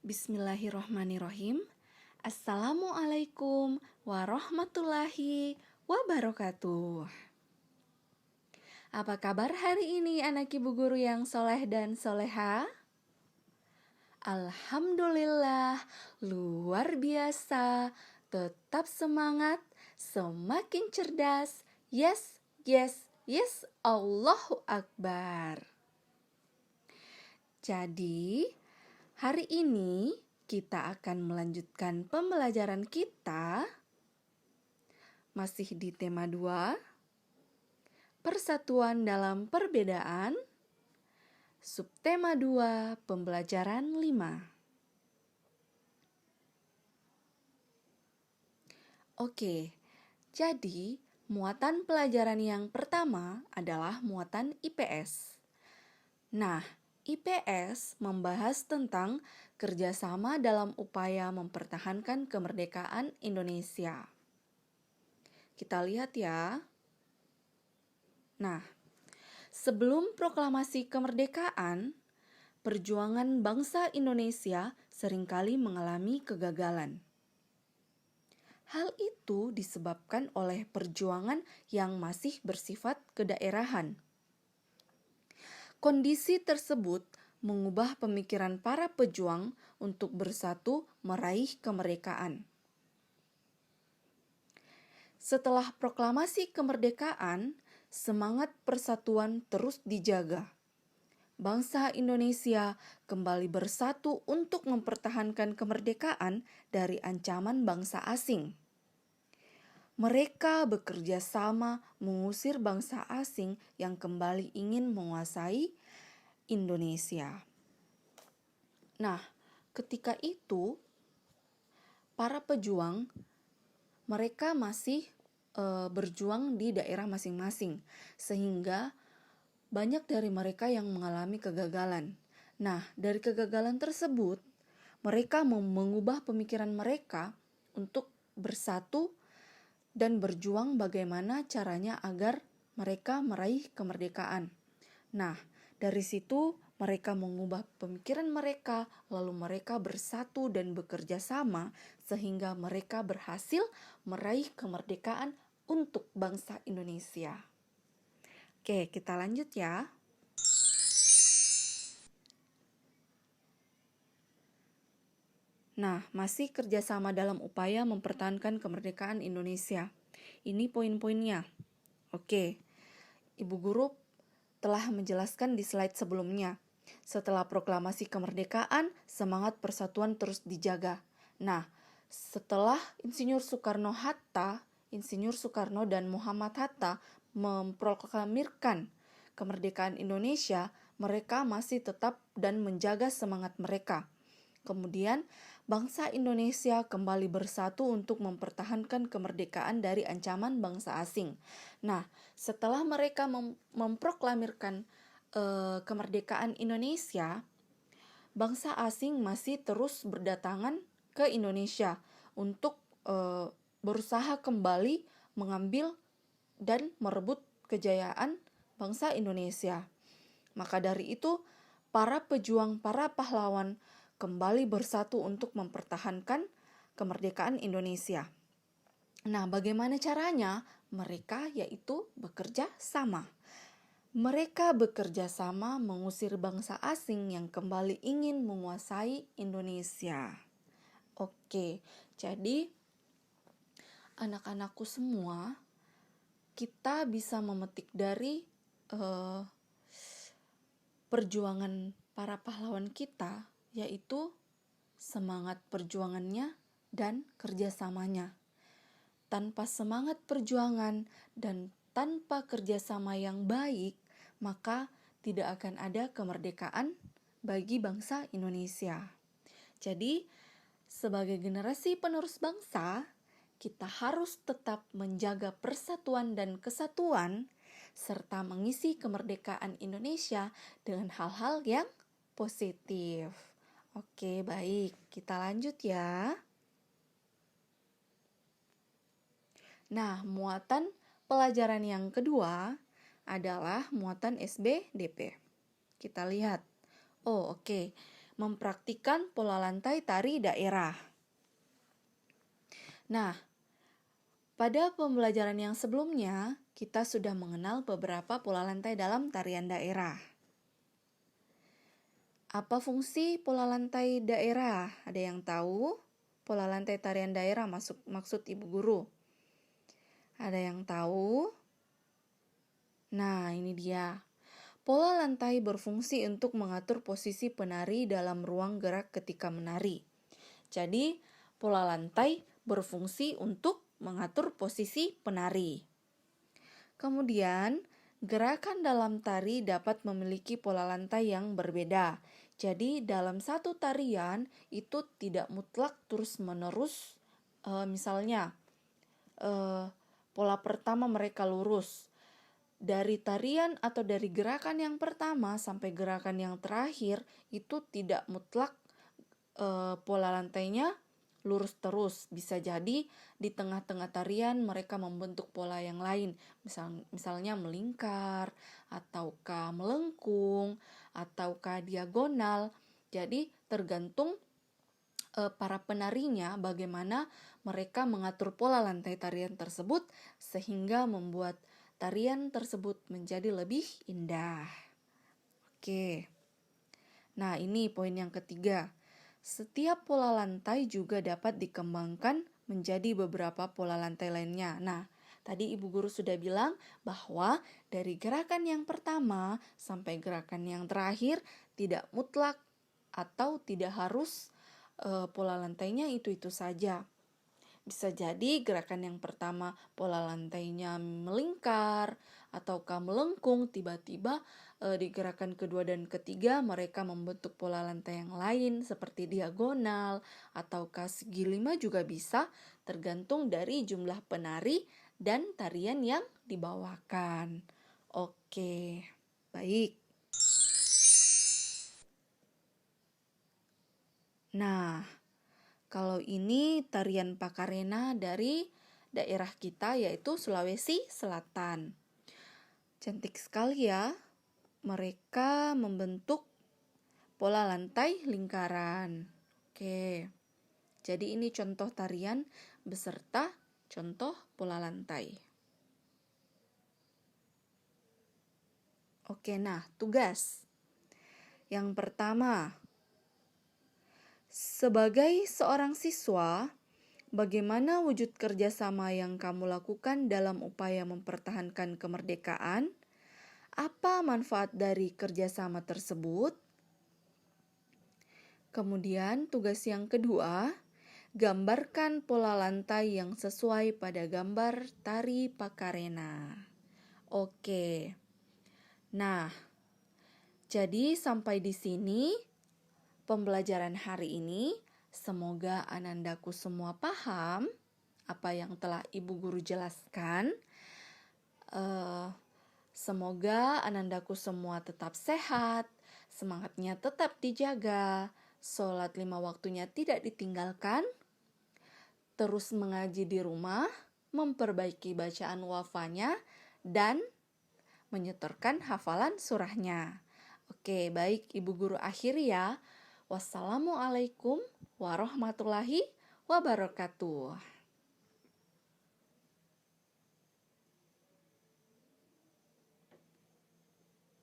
Bismillahirrohmanirrohim. Assalamualaikum warahmatullahi wabarakatuh. Apa kabar hari ini anak ibu guru yang soleh dan soleha? Alhamdulillah, luar biasa. Tetap semangat, semakin cerdas. Yes, yes, yes, Allahu Akbar. Jadi, hari ini kita akan melanjutkan pembelajaran kita masih di tema 2, Persatuan dalam Perbedaan, subtema 2, pembelajaran 5. Oke, jadi muatan pelajaran yang pertama adalah muatan IPS. Nah, IPS membahas tentang kerjasama dalam upaya mempertahankan kemerdekaan Indonesia. Kita lihat ya. Nah, sebelum proklamasi kemerdekaan, perjuangan bangsa Indonesia seringkali mengalami kegagalan. Hal itu disebabkan oleh perjuangan yang masih bersifat kedaerahan. Kondisi tersebut mengubah pemikiran para pejuang untuk bersatu meraih kemerdekaan. Setelah proklamasi kemerdekaan, semangat persatuan terus dijaga. Bangsa Indonesia kembali bersatu untuk mempertahankan kemerdekaan dari ancaman bangsa asing. Mereka bekerja sama mengusir bangsa asing yang kembali ingin menguasai Indonesia. Nah, ketika itu para pejuang mereka masih berjuang di daerah masing-masing, sehingga banyak dari mereka yang mengalami kegagalan. Nah, dari kegagalan tersebut, mereka mengubah pemikiran mereka untuk bersatu dan berjuang bagaimana caranya agar mereka meraih kemerdekaan. Nah, dari situ mereka mengubah pemikiran mereka, lalu mereka bersatu dan bekerja sama sehingga mereka berhasil meraih kemerdekaan untuk bangsa Indonesia. Oke, kita lanjut ya. Nah, masih kerjasama dalam upaya mempertahankan kemerdekaan Indonesia. Ini poin-poinnya. Oke, Ibu Guru telah menjelaskan di slide sebelumnya. Setelah proklamasi kemerdekaan, semangat persatuan terus dijaga. Nah, setelah Insinyur Soekarno-Hatta, Insinyur Soekarno dan Muhammad Hatta memproklamirkan kemerdekaan Indonesia, mereka masih tetap dan menjaga semangat mereka. Kemudian, bangsa Indonesia kembali bersatu untuk mempertahankan kemerdekaan dari ancaman bangsa asing. Nah, setelah mereka memproklamirkan kemerdekaan Indonesia, bangsa asing masih terus berdatangan ke Indonesia untuk berusaha kembali mengambil dan merebut kejayaan bangsa Indonesia. Maka dari itu, para pejuang, para pahlawan kembali bersatu untuk mempertahankan kemerdekaan Indonesia. Nah, bagaimana caranya? Mereka yaitu bekerja sama. Mereka bekerja sama mengusir bangsa asing yang kembali ingin menguasai Indonesia. Oke, jadi anak-anakku semua, kita bisa memetik dari perjuangan para pahlawan kita, yaitu semangat perjuangannya dan kerjasamanya. Tanpa semangat perjuangan dan tanpa kerjasama yang baik, maka tidak akan ada kemerdekaan bagi bangsa Indonesia. Jadi, sebagai generasi penerus bangsa, kita harus tetap menjaga persatuan dan kesatuan, serta mengisi kemerdekaan Indonesia dengan hal-hal yang positif. Oke, baik. Kita lanjut ya. Nah, muatan pelajaran yang kedua adalah muatan SBDP. Kita lihat. Oh, oke. mempraktikkan pola lantai tari daerah. Nah, pada pembelajaran yang sebelumnya, kita sudah mengenal beberapa pola lantai dalam tarian daerah. Apa fungsi pola lantai daerah? Ada yang tahu? Pola lantai tarian daerah maksud Ibu Guru. Ada yang tahu? Nah, ini dia. Pola lantai berfungsi untuk mengatur posisi penari dalam ruang gerak ketika menari. Jadi, pola lantai berfungsi untuk mengatur posisi penari. Kemudian, gerakan dalam tari dapat memiliki pola lantai yang berbeda. Jadi, dalam satu tarian itu tidak mutlak terus-menerus. Misalnya, pola pertama mereka lurus. Dari tarian atau dari gerakan yang pertama sampai gerakan yang terakhir itu tidak mutlak pola lantainya lurus terus. Bisa jadi di tengah-tengah tarian mereka membentuk pola yang lain. Misalnya melingkar, ataukah melengkung, ataukah diagonal. Jadi tergantung para penarinya bagaimana mereka mengatur pola lantai tarian tersebut sehingga membuat tarian tersebut menjadi lebih indah. Oke. Nah, ini poin yang ketiga. Setiap pola lantai juga dapat dikembangkan menjadi beberapa pola lantai lainnya. Nah, tadi Ibu Guru sudah bilang bahwa dari gerakan yang pertama sampai gerakan yang terakhir tidak mutlak atau tidak harus pola lantainya itu-itu saja. Bisa jadi gerakan yang pertama pola lantainya melingkar ataukah melengkung, tiba-tiba di gerakan kedua dan ketiga mereka membentuk pola lantai yang lain seperti diagonal ataukah segi lima juga bisa, tergantung dari jumlah penari dan tarian yang dibawakan. Oke, baik. Nah, kalau ini tarian Pakarena dari daerah kita yaitu Sulawesi Selatan. Cantik sekali ya. Mereka membentuk pola lantai lingkaran. Oke. Jadi ini contoh tarian beserta contoh pola lantai. Oke, nah tugas. Yang pertama, sebagai seorang siswa, bagaimana wujud kerjasama yang kamu lakukan dalam upaya mempertahankan kemerdekaan? Apa manfaat dari kerjasama tersebut? Kemudian tugas yang kedua, gambarkan pola lantai yang sesuai pada gambar tari Pakarena. Oke. Nah, jadi sampai di sini pembelajaran hari ini. Semoga anandaku semua paham apa yang telah Ibu Guru jelaskan. Semoga anandaku semua tetap sehat, semangatnya tetap dijaga, sholat 5 waktunya tidak ditinggalkan, terus mengaji di rumah, memperbaiki bacaan wafanya, dan menyetorkan hafalan surahnya. Oke, baik Ibu Guru akhiri ya. Wassalamualaikum warahmatullahi wabarakatuh.